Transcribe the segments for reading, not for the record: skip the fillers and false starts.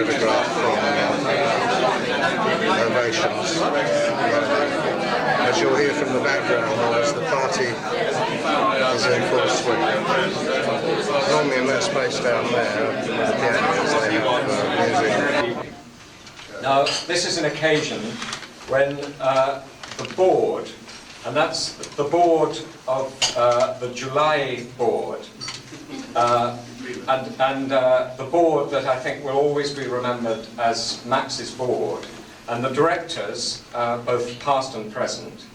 photograph from Ovations. As you'll hear from the background noise, the party is in full swing. Normally in that space down there, with the pianos, they have music. Now, this is an occasion when the board, and that's the board of the July board, and the board that I think will always be remembered as Max's board, and the directors, both past and present,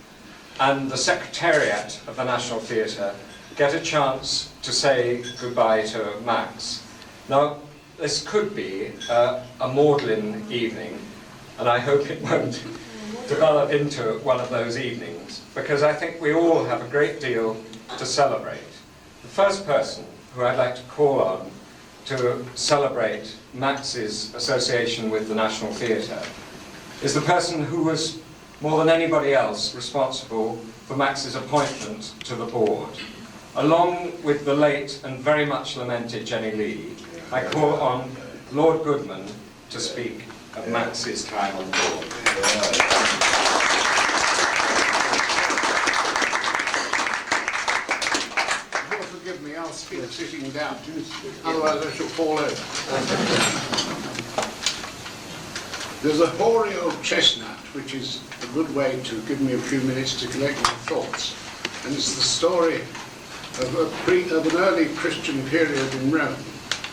and the Secretariat of the National Theatre get a chance to say goodbye to Max. Now, this could be a maudlin evening, and I hope it won't develop into one of those evenings, because I think we all have a great deal to celebrate. The first person who I'd like to call on to celebrate Max's association with the National Theatre is the person who was, more than anybody else, responsible for Max's appointment to the board. Along with the late and very much lamented Jenny Lee, I call on Lord Goodman to speak of Max's time on board. You'll forgive me, I'll speak sitting down, otherwise I shall fall over. There's a hoary old chestnut, which is a good way to give me a few minutes to collect my thoughts. And it's the story of an early Christian period in Rome,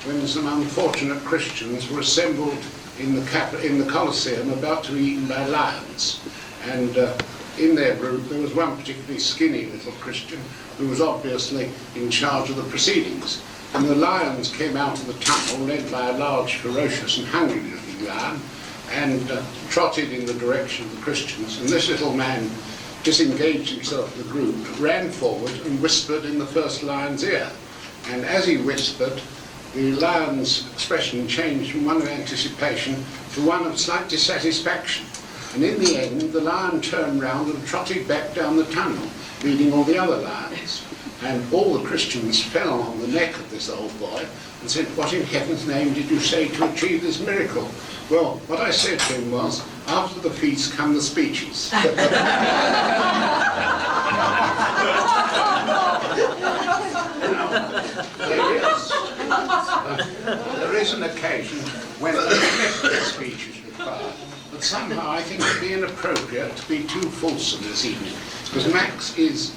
when some unfortunate Christians were assembled in the Colosseum about to be eaten by lions. And in their group there was one particularly skinny little Christian who was obviously in charge of the proceedings. And the lions came out of the tunnel, led by a large, ferocious and hungry looking lion, and trotted in the direction of the Christians. And this little man disengaged himself from the group, ran forward and whispered in the first lion's ear. And as he whispered, the lion's expression changed from one of anticipation to one of slight dissatisfaction. And in the end, the lion turned round and trotted back down the tunnel, leading all the other lions. And all the Christians fell on the neck of this old boy and said, "What in heaven's name did you say to achieve this miracle?" Well, what I said to him was, "After the feast come the speeches." There is an occasion when a collective speech is required, but somehow I think it would be inappropriate to be too fulsome this evening, because Max is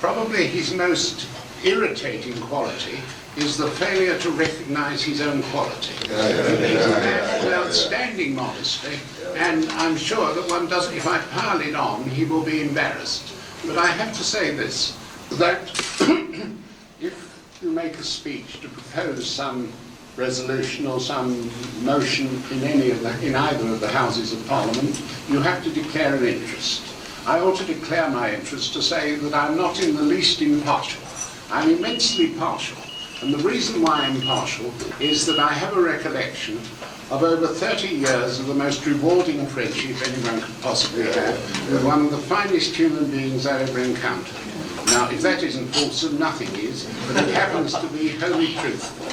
probably his most irritating quality is the failure to recognise his own quality. With outstanding modesty, and I'm sure that one doesn't, if I pile it on, he will be embarrassed. But I have to say this, that if you make a speech to propose some resolution or some motion in either of the Houses of Parliament, you have to declare an interest. I ought to declare my interest to say that I'm not in the least impartial. I'm immensely partial. And the reason why I'm partial is that I have a recollection of over 30 years of the most rewarding friendship anyone could possibly have with one of the finest human beings I ever encountered. Now, if that isn't fulsome, nothing is, but it happens to be wholly truthful.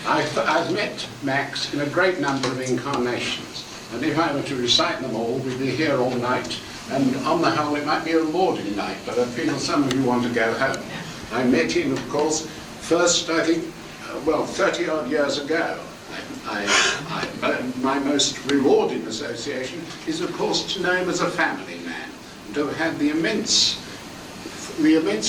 I've met Max in a great number of incarnations, and if I were to recite them all, we'd be here all night, and on the whole it might be a rewarding night, but I feel some of you want to go home. I met him, of course, first, I think, 30-odd years ago. My most rewarding association is, of course, to know him as a family man, and to have had the immense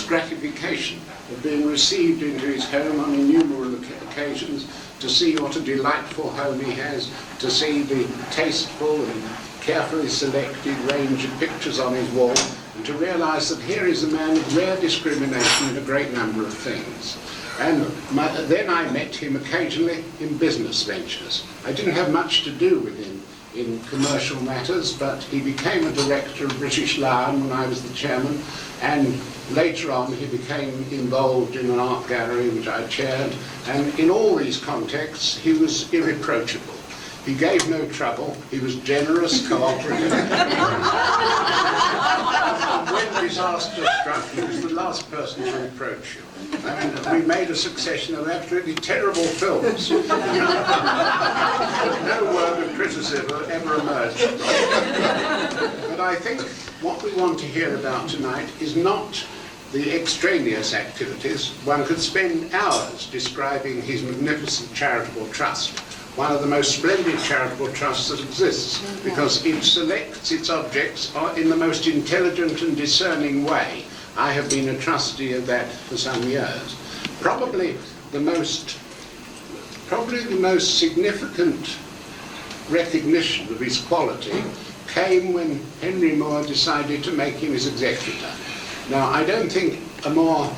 gratification of being received into his home on innumerable occasions, to see what a delightful home he has, to see the tasteful and carefully selected range of pictures on his wall, and to realise that here is a man of rare discrimination in a great number of things. And then I met him occasionally in business ventures. I didn't have much to do with him in commercial matters, but he became a director of British Lion when I was the chairman, and later on he became involved in an art gallery which I chaired, and in all these contexts he was irreproachable. He gave no trouble. He was generous, cooperative. And when disaster struck, he was the last person to reproach you. I mean, we made a succession of absolutely terrible films. No word of criticism ever emerged. But I think what we want to hear about tonight is not the extraneous activities. One could spend hours describing his magnificent charitable trust, one of the most splendid charitable trusts that exists, because it selects its objects in the most intelligent and discerning way. I have been a trustee of that for some years. Probably the most significant recognition of his quality came when Henry Moore decided to make him his executor. Now, I don't think a more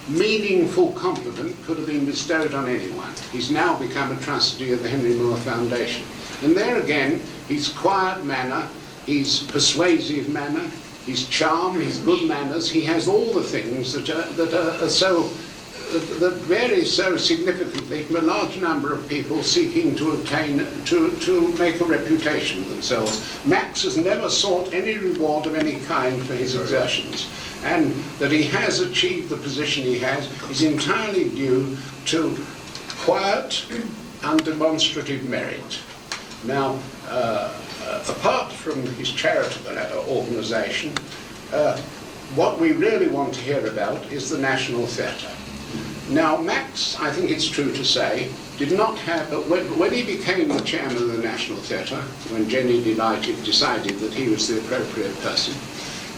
meaningful compliment could have been bestowed on anyone. He's now become a trustee of the Henry Moore Foundation. And there again, his quiet manner, his persuasive manner, his charm, his good manners, he has all the things that vary so significantly from a large number of people seeking to make a reputation for themselves. Max has never sought any reward of any kind for his exertions, and that he has achieved the position he has is entirely due to quiet, undemonstrative merit. Now, apart from his charitable organisation, what we really want to hear about is the National Theatre. Now, Max, I think it's true to say, did not have, when he became the chairman of the National Theatre, when Jenny decided that he was the appropriate person,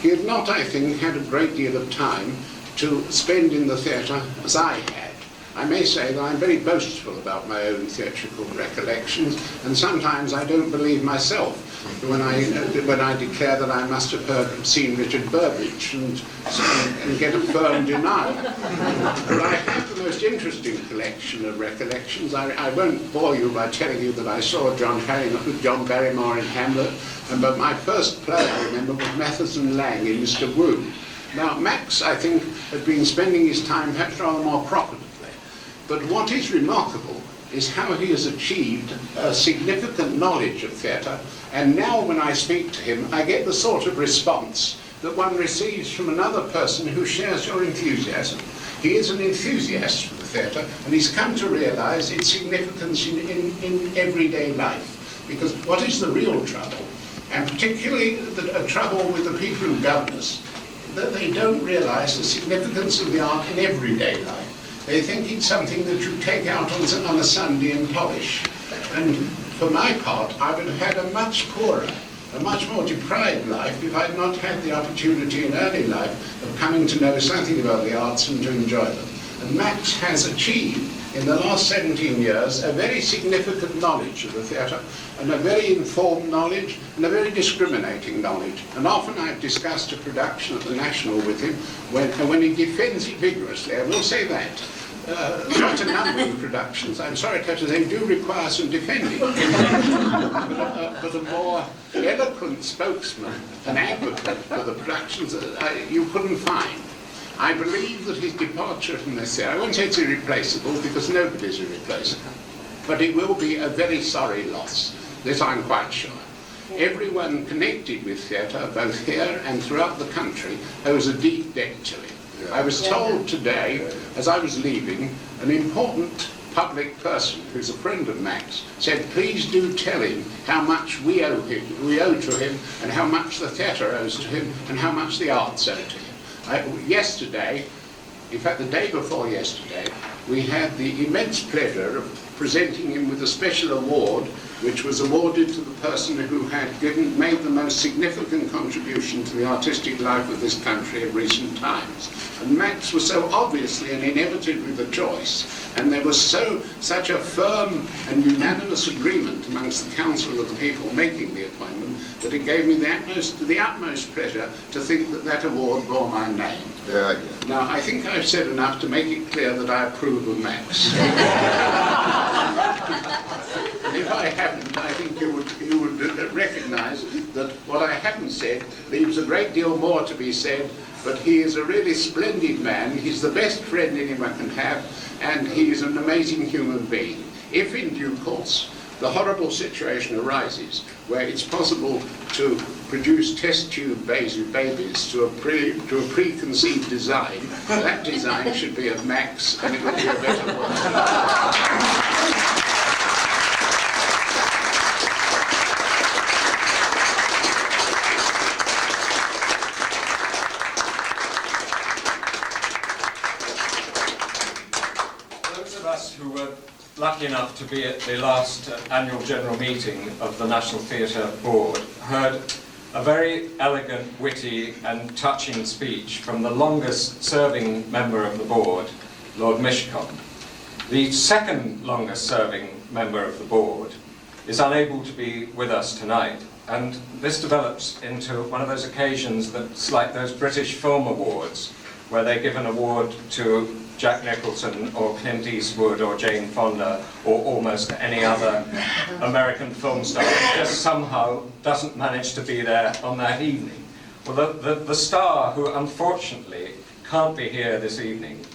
he had not, I think, had a great deal of time to spend in the theatre as I had. I may say that I'm very boastful about my own theatrical recollections, and sometimes I don't believe myself when I declare that I must have seen Richard Burbage and get a firm denial. But I have the most interesting collection of recollections. I won't bore you by telling you that I saw John Barrymore in Hamlet, but my first play, I remember, was Matheson Lang in Mr. Wu. Now, Max, I think, had been spending his time perhaps rather more profitably. But what is remarkable is how he has achieved a significant knowledge of theatre, and now when I speak to him, I get the sort of response that one receives from another person who shares your enthusiasm. He is an enthusiast for the theatre, and he's come to realise its significance in everyday life. Because what is the real trouble, and particularly a trouble with the people who govern us, that they don't realise the significance of the art in everyday life. They think it's something that you take out on a Sunday and polish. And for my part, I would have had a much poorer, a much more deprived life if I had not had the opportunity in early life of coming to know something about the arts and to enjoy them. And Max has achieved, in the last 17 years, a very significant knowledge of the theatre, and a very informed knowledge, and a very discriminating knowledge. And often I've discussed a production at the National with him, when he defends it vigorously. I will say that. Quite a number of productions, I'm sorry to say, they do require some defending. But a more eloquent spokesman, an advocate for the productions, you couldn't find. I believe that his departure from this theatre, I won't say it's irreplaceable, because nobody's irreplaceable, but it will be a very sorry loss. This I'm quite sure. Everyone connected with theatre, both here and throughout the country, owes a deep debt to him. I was told today, as I was leaving, an important public person who's a friend of Max said, please do tell him how much we owe to him, and how much the theatre owes to him, and how much the arts owe to him. Yesterday, in fact the day before yesterday, we had the immense pleasure of presenting him with a special award which was awarded to the person who had made the most significant contribution to the artistic life of this country in recent times. And Max was so obviously and inevitably the choice, and there was such a firm and unanimous agreement amongst the council of the people making the appointment that it gave me the utmost pleasure to think that that award bore my name. Yeah. Now, I think I've said enough to make it clear that I approve of Max. If I haven't, I think you would recognise that what I haven't said leaves a great deal more to be said, but he is a really splendid man. He's the best friend anyone can have, and he is an amazing human being. If in due course the horrible situation arises where it's possible to produce test tube babies to a preconceived design. That design should be of Max, and it would be a better one. Who were lucky enough to be at the last annual general meeting of the National Theatre Board heard a very elegant, witty and touching speech from the longest serving member of the board, Lord Mishcon. The second longest serving member of the board is unable to be with us tonight, and this develops into one of those occasions that's like those British Film Awards where they give an award to Jack Nicholson or Clint Eastwood or Jane Fonda or almost any other American film star who just somehow doesn't manage to be there on that evening. Well, the star who unfortunately can't be here this evening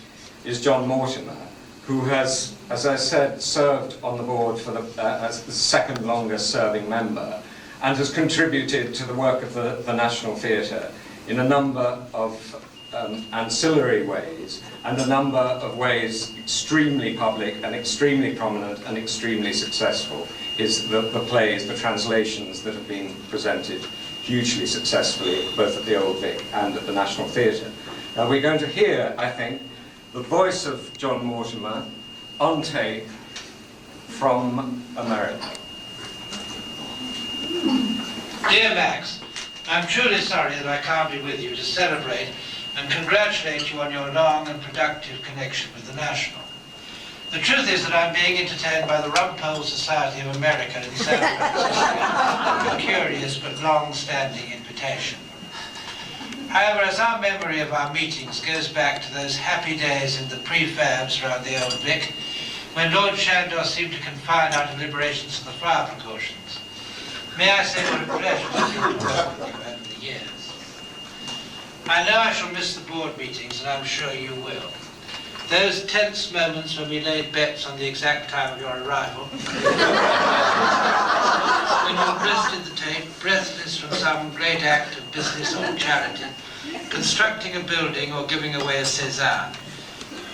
is John Mortimer, who has, as I said, served on the board for as the second longest serving member and has contributed to the work of the National Theatre in a number of ancillary ways, and a number of ways extremely public and extremely prominent and extremely successful. Is the plays, the translations that have been presented hugely successfully both at the Old Vic and at the National Theatre. Now we're going to hear, I think, the voice of John Mortimer on tape from America. Dear Max, I'm truly sorry that I can't be with you to celebrate and congratulate you on your long and productive connection with the National. The truth is that I'm being entertained by the Rumpole Society of America in San Francisco, a curious but long-standing invitation. However, as our memory of our meetings goes back to those happy days in the prefabs around the Old Vic, when Lord Shandor seemed to confine our deliberations to the fire precautions, may I say what a pleasure it has been to work with you over the years. I know I shall miss the board meetings, and I'm sure you will. Those tense moments when we laid bets on the exact time of your arrival, when you breasted the tape, breathless from some great act of business or charity, constructing a building or giving away a César,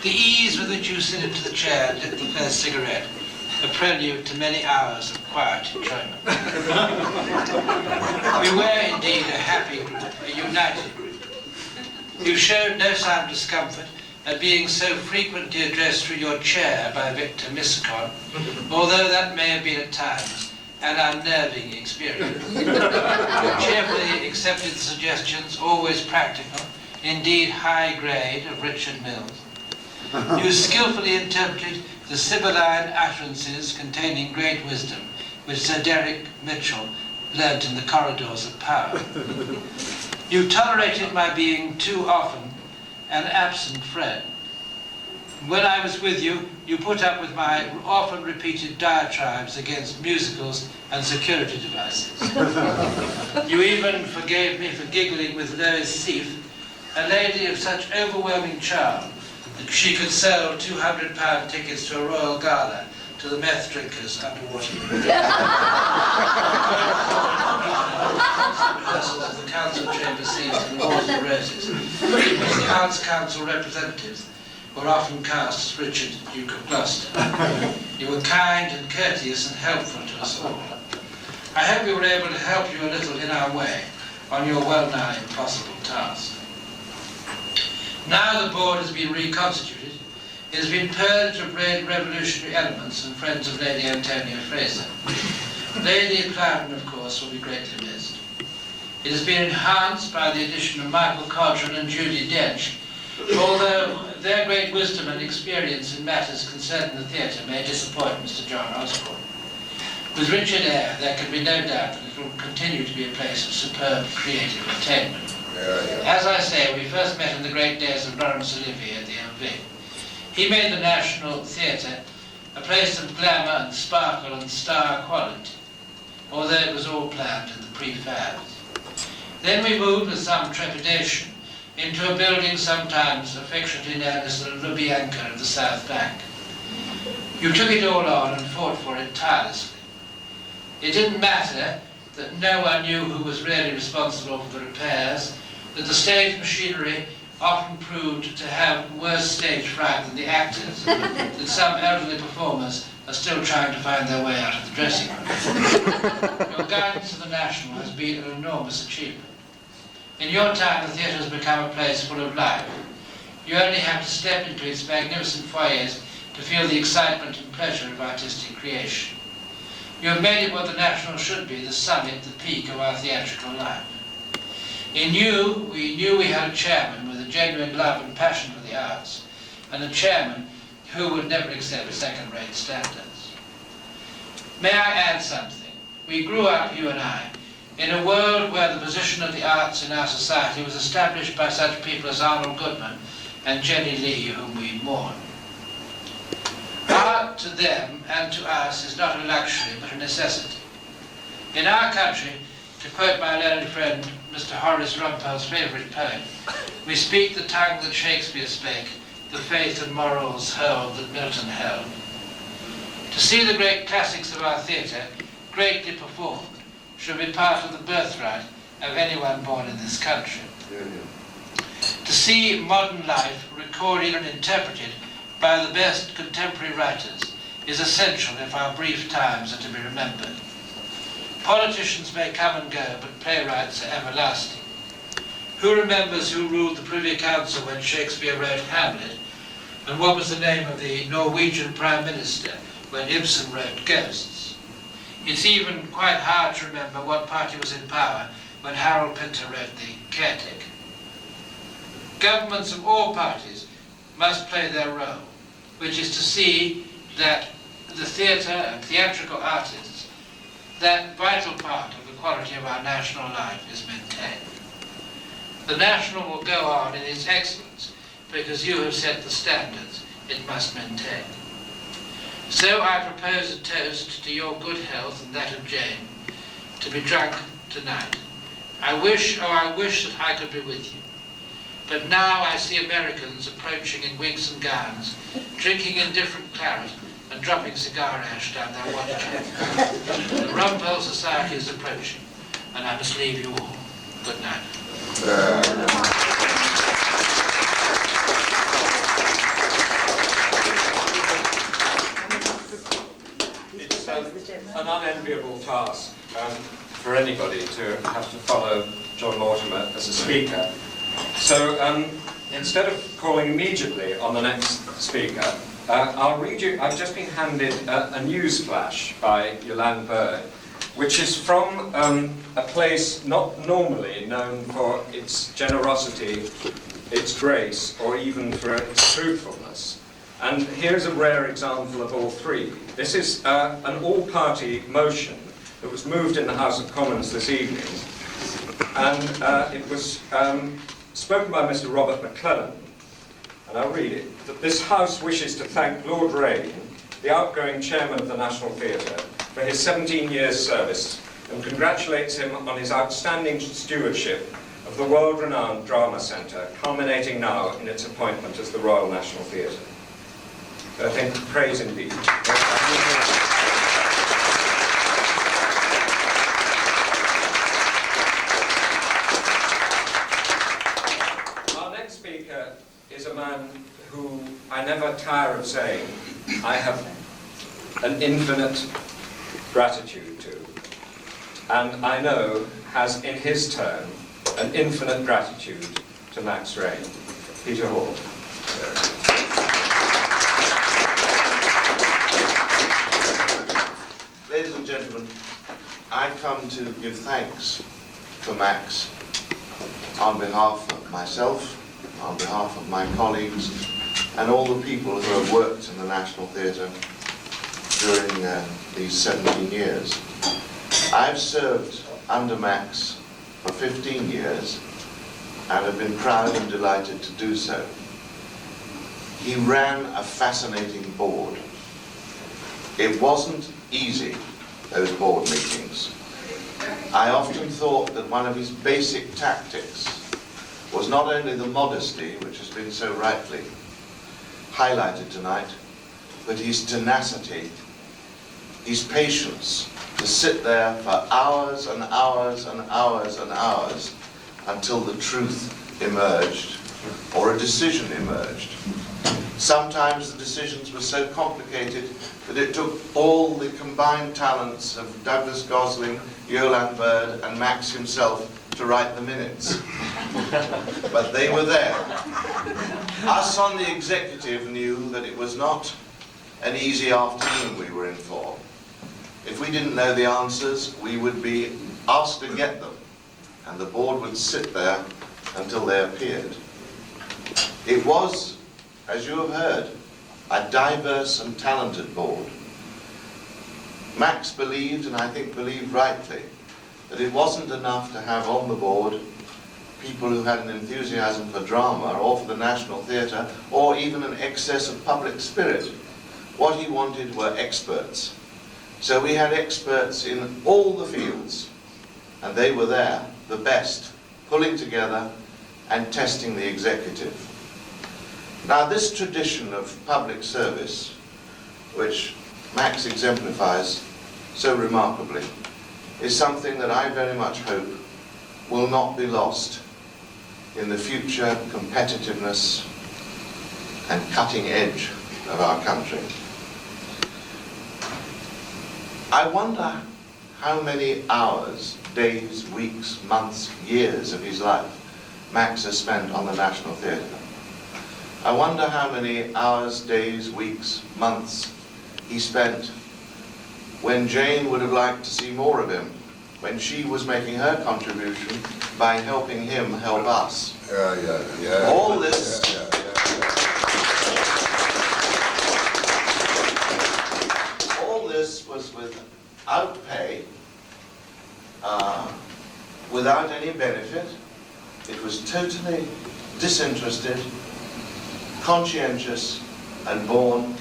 the ease with which you slid into the chair and lit the first cigarette, a prelude to many hours of quiet enjoyment. We were indeed a happy group, a united group. You showed no sign of discomfort at being so frequently addressed through your chair by Victor Missicon, although that may have been at times an unnerving experience. You cheerfully accepted the suggestions, always practical, indeed high grade, of Richard Mills. You skillfully interpreted the Sibylline utterances containing great wisdom, which Sir Derek Mitchell learnt in the corridors of power. You tolerated my being too often an absent friend. When I was with you, you put up with my often repeated diatribes against musicals and security devices. You even forgave me for giggling with Lois Seif, a lady of such overwhelming charm that she could sell £200 tickets to a royal gala to the meth drinkers underwater. Rehearsals of the council chamber scenes in the Halls of Roses, in which the Arts Council representatives were often cast as Richard, Duke of Gloucester. You were kind and courteous and helpful to us all. I hope we were able to help you a little in our way on your well-nigh impossible task. Now the board has been reconstituted, it has been purged of revolutionary elements and friends of Lady Antonia Fraser. Lady Clouden, of course, will be greatly missed. It has been enhanced by the addition of Michael Codron and Judy Dench, although their great wisdom and experience in matters concerning the theatre may disappoint Mr. John Osborne. With Richard Eyre, there can be no doubt that it will continue to be a place of superb creative attainment. As I say, we first met in the great days of Laurence Olivier at the Old Vic. He made the National Theatre a place of glamour and sparkle and star quality, although it was all planned in the prefabs. Then we moved with some trepidation into a building sometimes affectionately known as the Lubyanka of the South Bank. You took it all on and fought for it tirelessly. It didn't matter that no one knew who was really responsible for the repairs, that the stage machinery often proved to have worse stage fright than the actors, that some elderly performers are still trying to find their way out of the dressing room. Your guidance of the National has been an enormous achievement. In your time, the theatre has become a place full of life. You only have to step into its magnificent foyers to feel the excitement and pleasure of artistic creation. You have made it what the National should be, the summit, the peak of our theatrical life. In you, we knew we had a chairman with a genuine love and passion for the arts, and a chairman who would never accept second-rate standards. May I add something? We grew up, you and I, in a world where the position of the arts in our society was established by such people as Arnold Goodman and Jenny Lee, whom we mourn. Art to them and to us is not a luxury but a necessity. In our country, to quote my learned friend Mr. Horace Rumpel's favourite poem, we speak the tongue that Shakespeare spake, the faith and morals hold that Milton held. To see the great classics of our theatre greatly performed should be part of the birthright of anyone born in this country. To see modern life recorded and interpreted by the best contemporary writers is essential if our brief times are to be remembered. Politicians may come and go, but playwrights are everlasting. Who remembers who ruled the Privy Council when Shakespeare wrote Hamlet, and what was the name of the Norwegian Prime Minister when Ibsen wrote Ghosts? It's even quite hard to remember what party was in power when Harold Pinter wrote The Caretaker. Governments of all parties must play their role, which is to see that the theatre and theatrical artists, that vital part of the quality of our national life, is maintained. The National will go on in its excellence because you have set the standards it must maintain. So I propose a toast to your good health and that of Jane, to be drunk tonight. I wish that I could be with you. But now I see Americans approaching in wigs and gowns, drinking indifferent claret and dropping cigar ash down their watch chains. The Rumpel Society is approaching, and I must leave you all. Good night. It's an unenviable task for anybody to have to follow John Mortimer as a speaker. So instead of calling immediately on the next speaker, I'll read you. I've just been handed a news flash by Yolande Byrne, which is from a place not normally known for its generosity, its grace, or even for its truthfulness. And here's a rare example of all three. This is an all-party motion that was moved in the House of Commons this evening, and it was spoken by Mr. Robert McClellan, and I'll read it. That this House wishes to thank Lord Rayne, the outgoing chairman of the National Theatre, for his 17 years' service, and congratulates him on his outstanding stewardship of the world-renowned Drama Centre, culminating now in its appointment as the Royal National Theatre. So I think praise indeed. Is a man who I never tire of saying I have an infinite gratitude to, and I know has in his turn an infinite gratitude to Max Rayne. Peter Hall. Ladies and gentlemen, I come to give thanks to Max on behalf of myself, on behalf of my colleagues, and all the people who have worked in the National Theatre during these 17 years. I've served under Max for 15 years and have been proud and delighted to do so. He ran a fascinating board. It wasn't easy, those board meetings. I often thought that one of his basic tactics was not only the modesty, which has been so rightly highlighted tonight, but his tenacity his patience to sit there for hours and hours and hours and hours until the truth emerged or a decision emerged. Sometimes the decisions were so complicated that it took all the combined talents of Douglas Gosling, Yolande Bird and Max himself to write the minutes. But they were there. Us on the executive knew that it was not an easy afternoon we were in for. If we didn't know the answers, we would be asked to get them, and the board would sit there until they appeared. It was, as you have heard, a diverse and talented board. Max believed, and I think believed rightly, that it wasn't enough to have on the board people who had an enthusiasm for drama or for the National Theatre or even an excess of public spirit. What he wanted were experts. So we had experts in all the fields, and they were there, the best, pulling together and testing the executive. Now this tradition of public service, which Max exemplifies so remarkably, is something that I very much hope will not be lost in the future competitiveness and cutting edge of our country. I wonder how many hours, days, weeks, months, years of his life Max has spent on the National Theatre. I wonder how many hours, days, weeks, months he spent when Jane would have liked to see more of him, when she was making her contribution by helping him help us. All this, all this was without pay, without any benefit. It was totally disinterested, conscientious, and born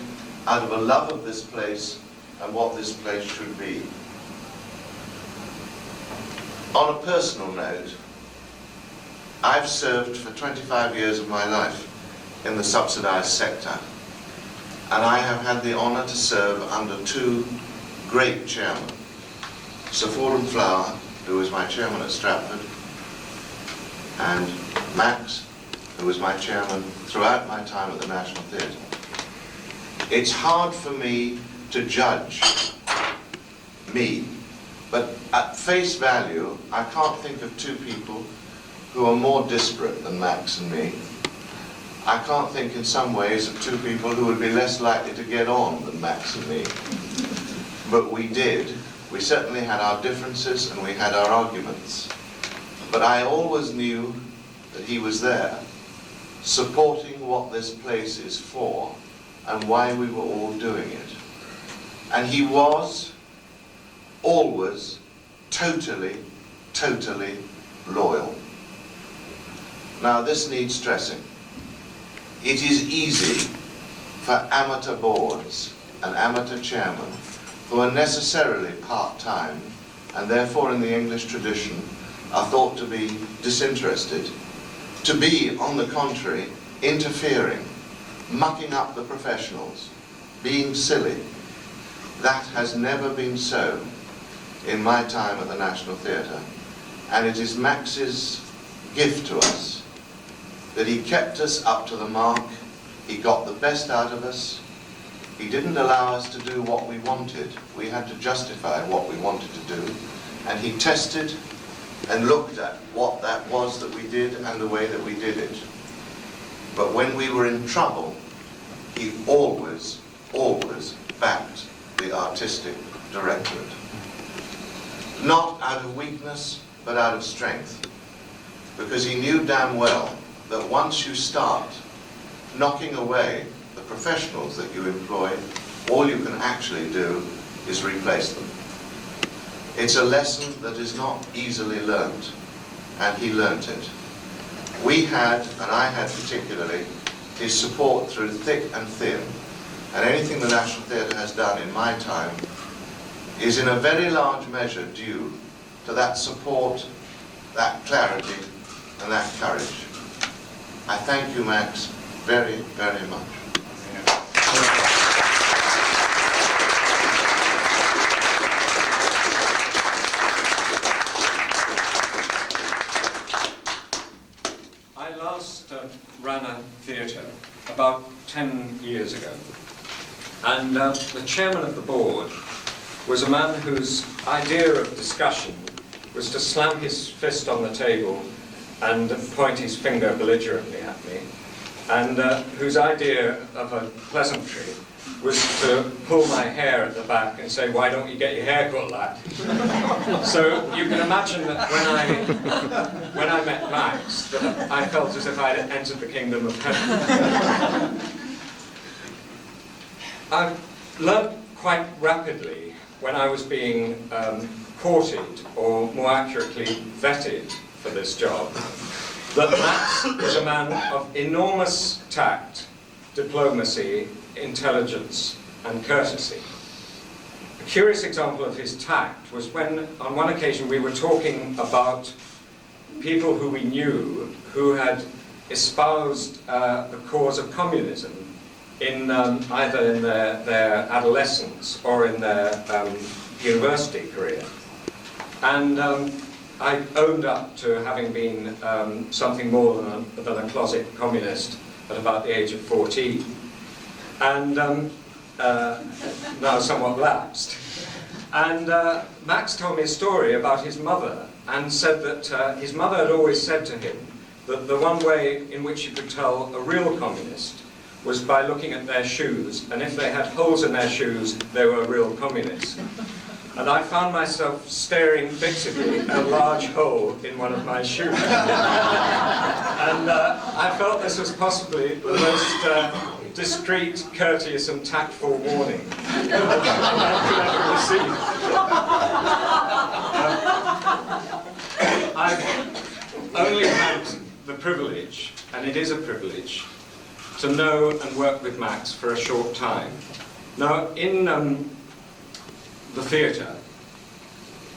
out of a love of this place and what this place should be. On a personal note, I've served for 25 years of my life in the subsidised sector, and I have had the honour to serve under two great chairmen, Sir Fordham Flower, who was my chairman at Stratford, and Max, who was my chairman throughout my time at the National Theatre. It's hard for me to judge me, but at face value, I can't think of two people who are more disparate than Max and me. I can't think in some ways of two people who would be less likely to get on than Max and me. But we did. We certainly had our differences and we had our arguments. But I always knew that he was there, supporting what this place is for and why we were all doing it. And he was always totally loyal. Now this needs stressing. It is easy for amateur boards and amateur chairmen who are necessarily part-time and therefore in the English tradition are thought to be disinterested, to be, on the contrary, interfering, mucking up the professionals, being silly. That has never been so in my time at the National Theatre, and it is Max's gift to us that he kept us up to the mark, he got the best out of us, he didn't allow us to do what we wanted, we had to justify what we wanted to do, and he tested and looked at what that was that we did and the way that we did it. But when we were in trouble, he always backed the artistic directorate. Not out of weakness, but out of strength. Because he knew damn well that once you start knocking away the professionals that you employ, all you can actually do is replace them. It's a lesson that is not easily learnt, and he learnt it. We had, and I had particularly, his support through thick and thin, and anything the National Theatre has done in my time is in a very large measure due to that support, that clarity, and that courage. I thank you, Max, very, very much. 10 years ago. And the chairman of the board was a man whose idea of discussion was to slam his fist on the table and point his finger belligerently at me, and whose idea of a pleasantry was to pull my hair at the back and say, "Why don't you get your hair cut, lad?" So you can imagine that when I met Max, that I felt as if I had entered the kingdom of heaven. I learned quite rapidly when I was being courted, or more accurately, vetted for this job, that Max is a man of enormous tact, diplomacy, intelligence, and courtesy. A curious example of his tact was when, on one occasion, we were talking about people who we knew who had espoused the cause of communism in either in their adolescence or in their university career. And I owned up to having been something more than a closet communist at about the age of 14. And now somewhat lapsed. And Max told me a story about his mother, and said that his mother had always said to him that the one way in which you could tell a real communist was by looking at their shoes, and if they had holes in their shoes, they were real communists. And I found myself staring fixedly at a large hole in one of my shoes. And I felt this was possibly the most discreet, courteous, and tactful warning I could ever receive. I've only had the privilege, and it is a privilege, to know and work with Max for a short time. Now, in the theatre,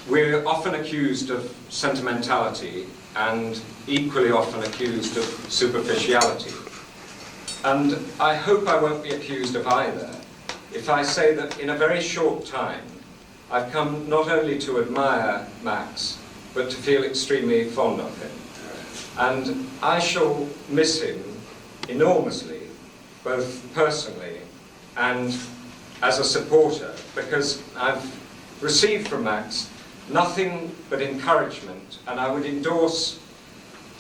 we're often accused of sentimentality and equally often accused of superficiality. And I hope I won't be accused of either if I say that in a very short time I've come not only to admire Max, but to feel extremely fond of him. And I shall miss him enormously, both personally and as a supporter, because I've received from Max nothing but encouragement, and I would endorse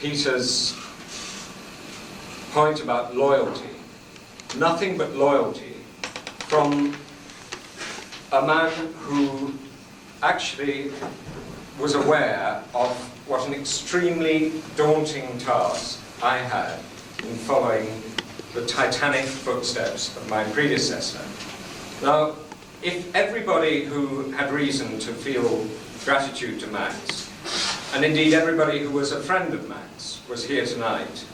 Peter's point about loyalty. Nothing but loyalty from a man who actually was aware of what an extremely daunting task I had in following the titanic footsteps of my predecessor. Now, if everybody who had reason to feel gratitude to Max, and indeed everybody who was a friend of Max, was here tonight,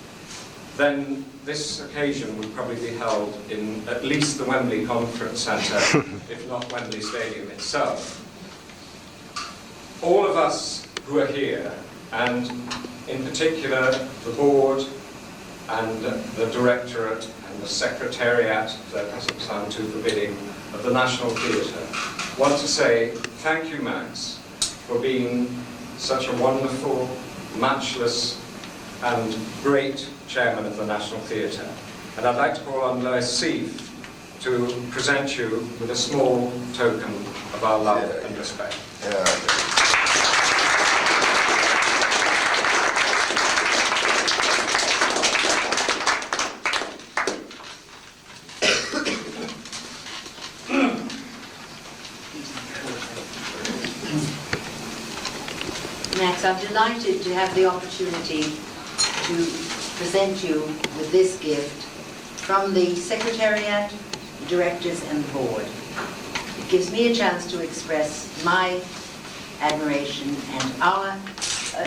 then this occasion would probably be held in at least the Wembley Conference Centre, if not Wembley Stadium itself. All of us who are here, and in particular the board and the directorate and the secretariat, that doesn't sound too forbidding, of the National Theatre, want to say thank you, Max, for being such a wonderful, matchless and great chairman of the National Theatre. And I'd like to call on Lois Seif to present you with a small token of our love and respect. Max, I'm delighted to have the opportunity to present you with this gift from the Secretariat, Directors and the Board. It gives me a chance to express my admiration and our,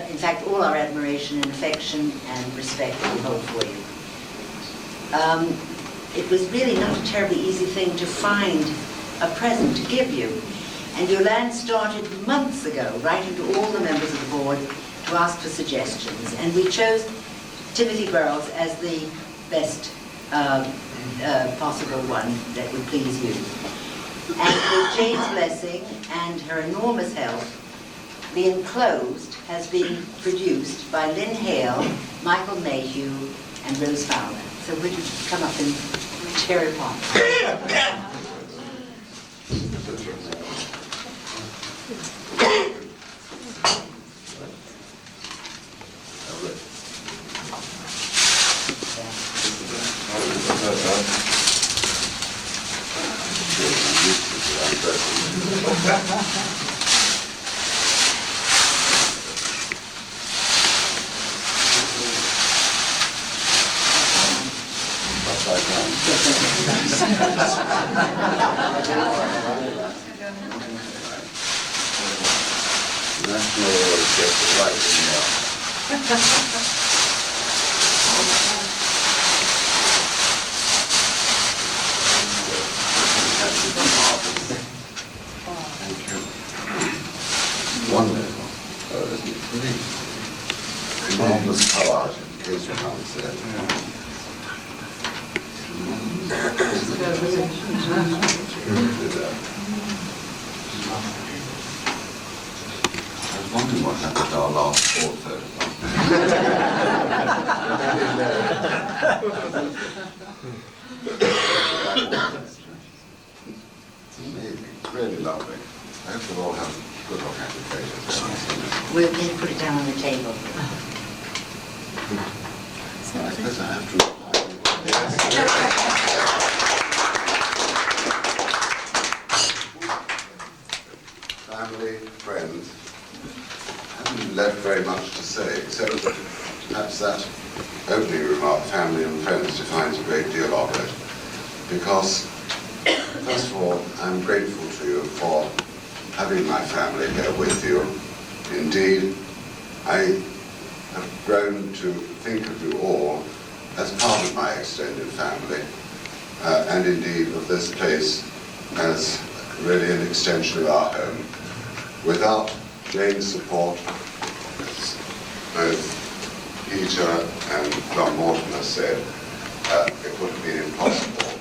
in fact, all our admiration and affection and respect we hold for you. It was really not a terribly easy thing to find a present to give you. And Yolande started months ago writing to all the members of the board to ask for suggestions. And we chose Timothy Burrells as the best possible one that would please you. And with Jane's blessing and her enormous help, the enclosed has been produced by Lynn Hale, Michael Mayhew, and Rose Fowler. So would you come up and cherry bomb. Wonderful. Enormous power, in case you can't see it. I was wondering what happened to our last sport photograph. It's amazing, really lovely. I hope we'll all have good looking photos. We'll just put it down on the table. I suppose I have to. Family, friends, I haven't left very much to say, except perhaps that opening remark, family and friends, defines a great deal of it. Because, first of all, I'm grateful to you for having my family here with you. Indeed, I have grown to think of you all as part of my extended family, and indeed of this place as really an extension of our home. Without Jane's support, as both Peter and John Mortimer said, it would have been impossible.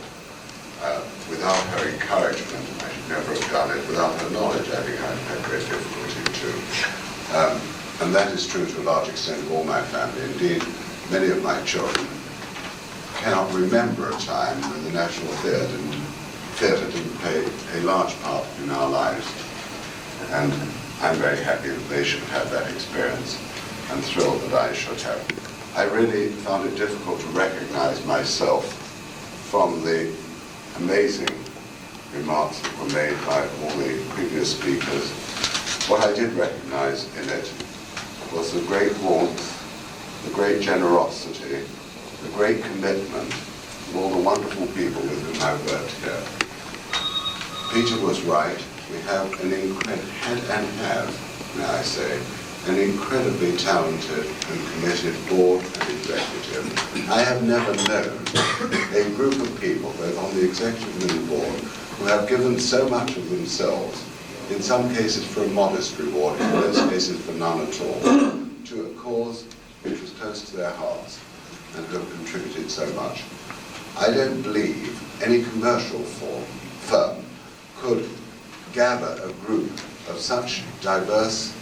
Without her encouragement, I should never have done it. Without her knowledge, I think I'd have had great difficulty too. And that is true to a large extent of all my family. Indeed, many of my children cannot remember a time when the National Theatre didn't play a large part in our lives. And I'm very happy that they should have that experience, and thrilled that I should have. I really found it difficult to recognize myself from the amazing remarks that were made by all the previous speakers. What I did recognize in it was the great warmth, the great generosity, the great commitment of all the wonderful people with whom I've worked here. Peter was right. We have an an incredibly talented and committed board and executive. I have never known a group of people, both on the executive and the board, who have given so much of themselves, in some cases for a modest reward, in most cases for none at all, to a cause which was close to their hearts and who have contributed so much. I don't believe any commercial firm could gather a group of such diverse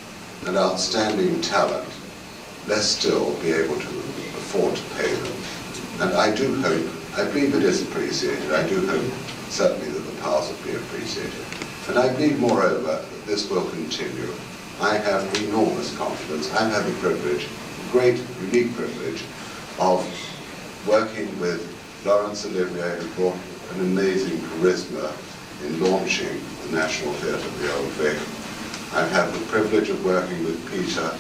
and outstanding talent, less still be able to afford to pay them. And I do hope, I believe it is appreciated, I do hope certainly that the powers will be appreciated. And I believe moreover that this will continue. I have enormous confidence. I've had the privilege, great, unique privilege, of working with Laurence Olivier, who brought an amazing charisma in launching the National Theatre, the Old Vic. I've had the privilege of working with Peter,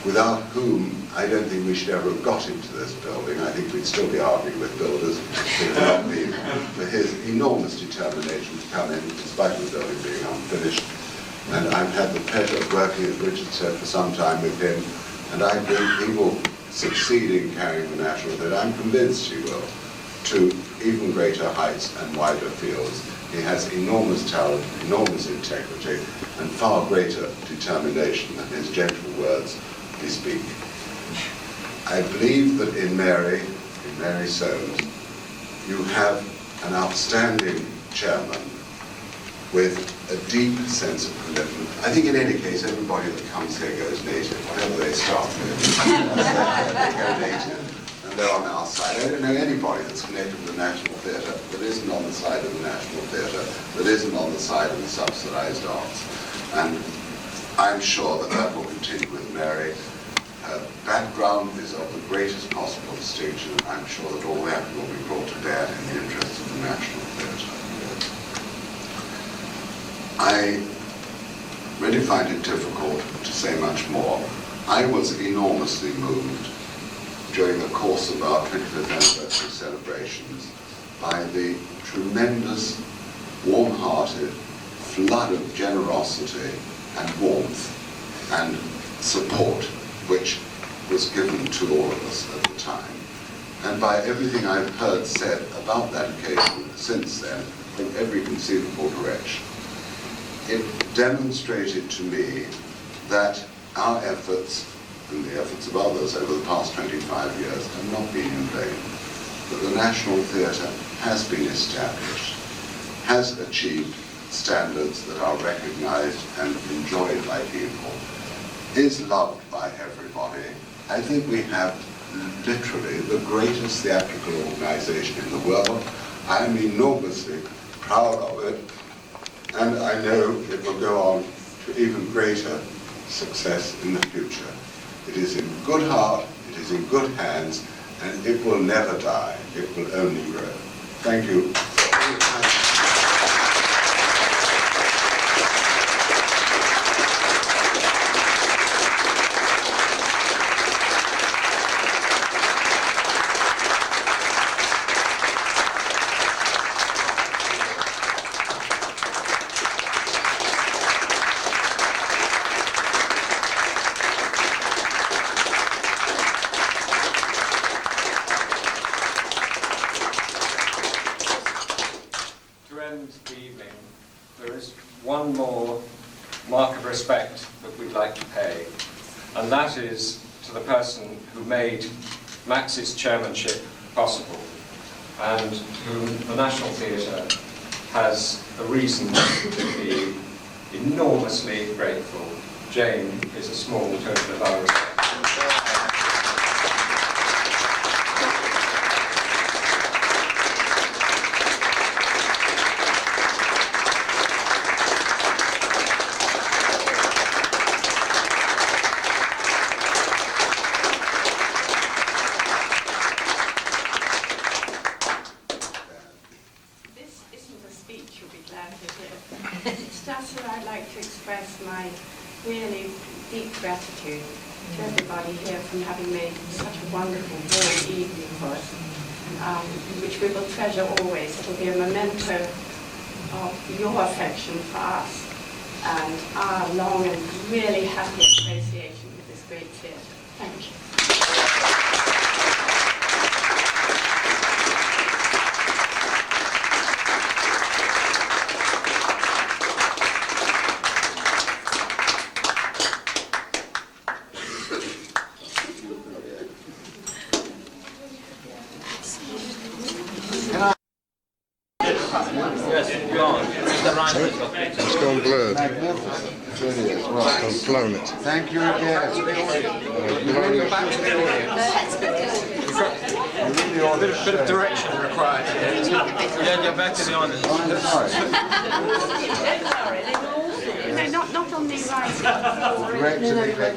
without whom I don't think we should ever have got into this building. I think we'd still be arguing with builders if it had not been for his enormous determination to come in spite of the building being unfinished. And I've had the pleasure of working, as Richard said, for some time with him, and I believe he will succeed in carrying the National Theatre. I'm convinced he will, to even greater heights and wider fields. He has enormous talent, enormous integrity, and far greater determination than his gentle words bespeak. I believe that in Mary Soames, you have an outstanding chairman with a deep sense of commitment. I think in any case, everybody that comes here goes native, whatever they start with. They go native. And they're on our side. I don't know anybody that's connected with the National Theatre that isn't on the side of the National Theatre, that isn't on the side of the subsidised arts. And I'm sure that that will continue with Mary. Her background is of the greatest possible distinction, and I'm sure that all that will be brought to bear in the interests of the National Theatre. I really find it difficult to say much more. I was enormously moved during the course of our 25th anniversary celebrations by the tremendous, warm-hearted flood of generosity and warmth and support which was given to all of us at the time. And by everything I've heard said about that occasion since then, from every conceivable direction, it demonstrated to me that our efforts and the efforts of others over the past 25 years have not been in vain. That the National Theatre has been established, has achieved standards that are recognised and enjoyed by people, is loved by everybody. I think we have literally the greatest theatrical organisation in the world. I am enormously proud of it, and I know it will go on to even greater success in the future. It is in good heart, it is in good hands, and it will never die. It will only grow. Thank you. The evening, there is one more mark of respect that we'd like to pay, and that is to the person who made Max's chairmanship possible and whom the National Theatre has a reason to be enormously grateful. Jane is a small token of our respect. My really deep gratitude to everybody here for having made such a wonderful, warm evening for us, which we will treasure always. It will be a memento of your affection for us and our long and really happy association with this great theatre. Thank you. It's gone blurred. Magnificent. It really is. Well, I've blown it. thank you again. I've blown it. A Bit of direction required. Yeah, you're back to the audience. I'm sorry. No, not on the right. Great to be back.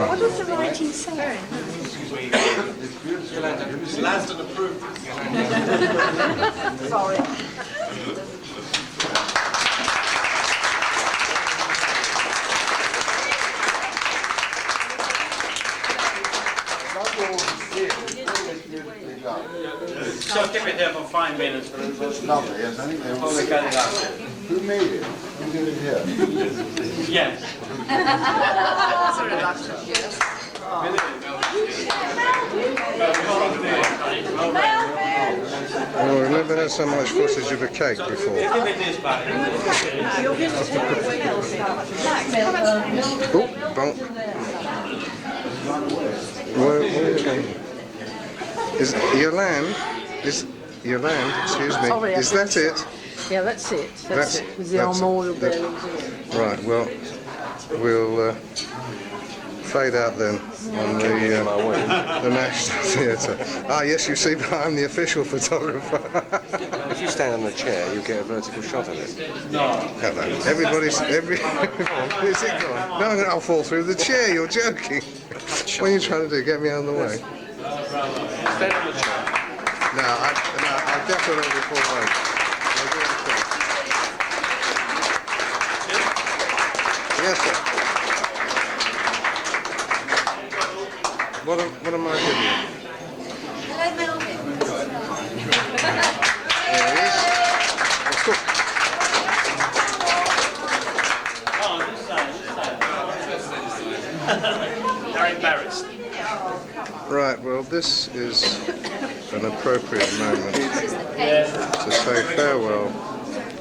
What does the writing say? It's beautiful. Lansdon approved. Sorry. So keep it there for 5 minutes. It's lovely, yes. I think they Before we cut it out. Who made it? Who did it here? Yes. Oh, I've never had so much footage of a cake before. Give it this back. Oh, bonk. Where is Yolande? Is Yolande? Excuse me. Sorry, I Is that it? Yeah, that's it. That's- That's it. With the that's- armorial that's- bearings. Right. Well, we'll fade out then on the National Theatre. Ah, yes, you see, but I'm the official photographer. If you stand on the chair, you get a vertical shot of it. Hello. Is it gone? No, I'll fall through the chair. You're joking. What are you trying to do? Get me out of the way? Stand on the chair. No, I definitely fall away. I'll do it quick. Yes, sir. What am I giving you? Hello, Melvin. There it is. Let's go. They're embarrassed. Right, well, this is an appropriate moment to say farewell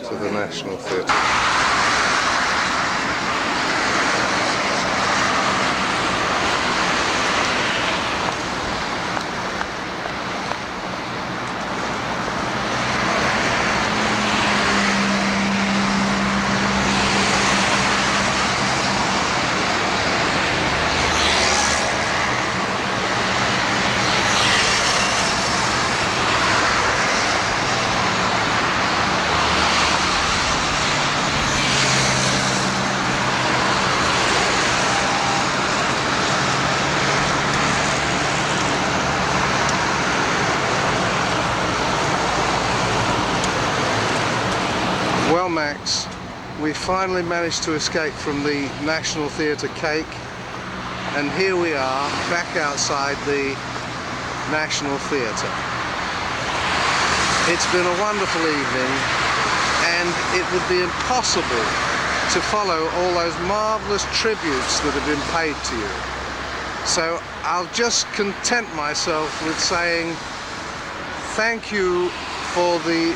to the National Theatre. Well, Max, we finally managed to escape from the National Theatre cake, and here we are back outside the National Theatre. It's been a wonderful evening, and it would be impossible to follow all those marvellous tributes that have been paid to you. So I'll just content myself with saying thank you for the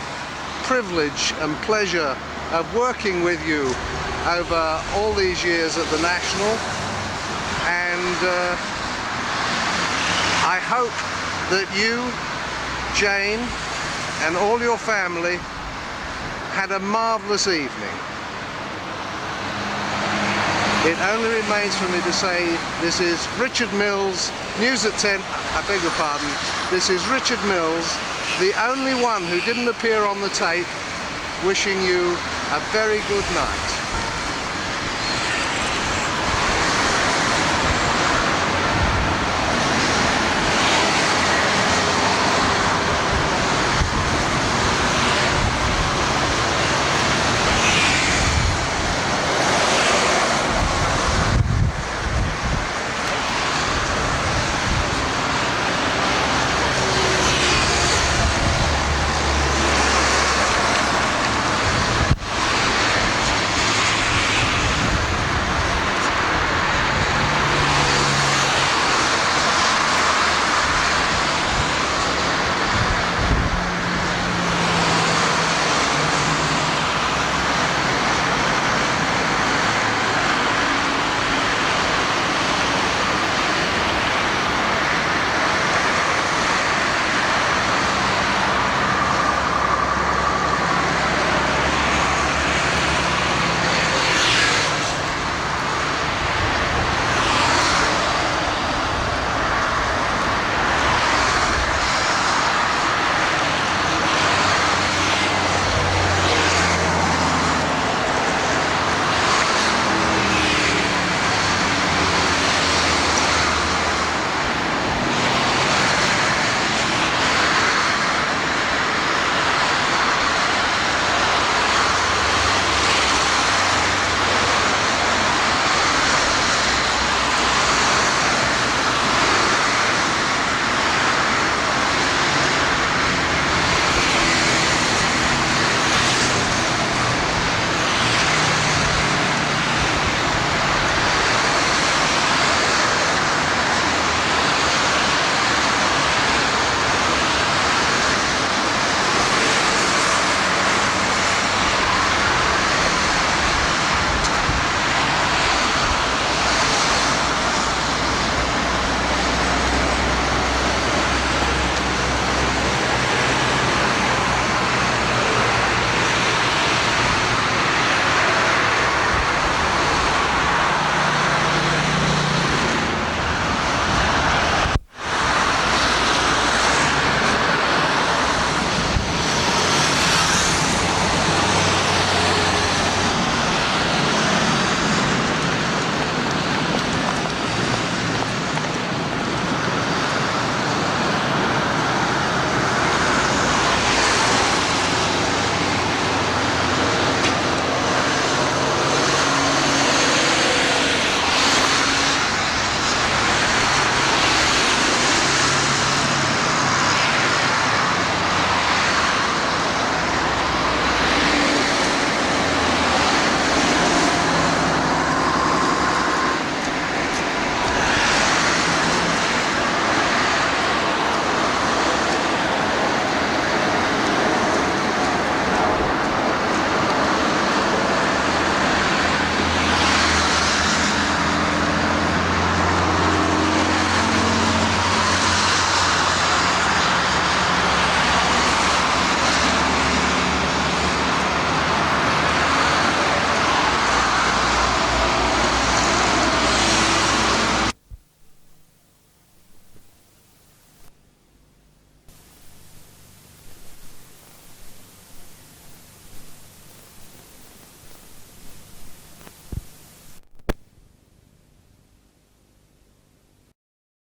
privilege and pleasure of working with you over all these years at the National, and I hope that you, Jane, and all your family had a marvellous evening. It only remains for me to say this is Richard Mills, News at 10, I beg your pardon, this is Richard Mills, the only one who didn't appear on the tape, wishing you a very good night.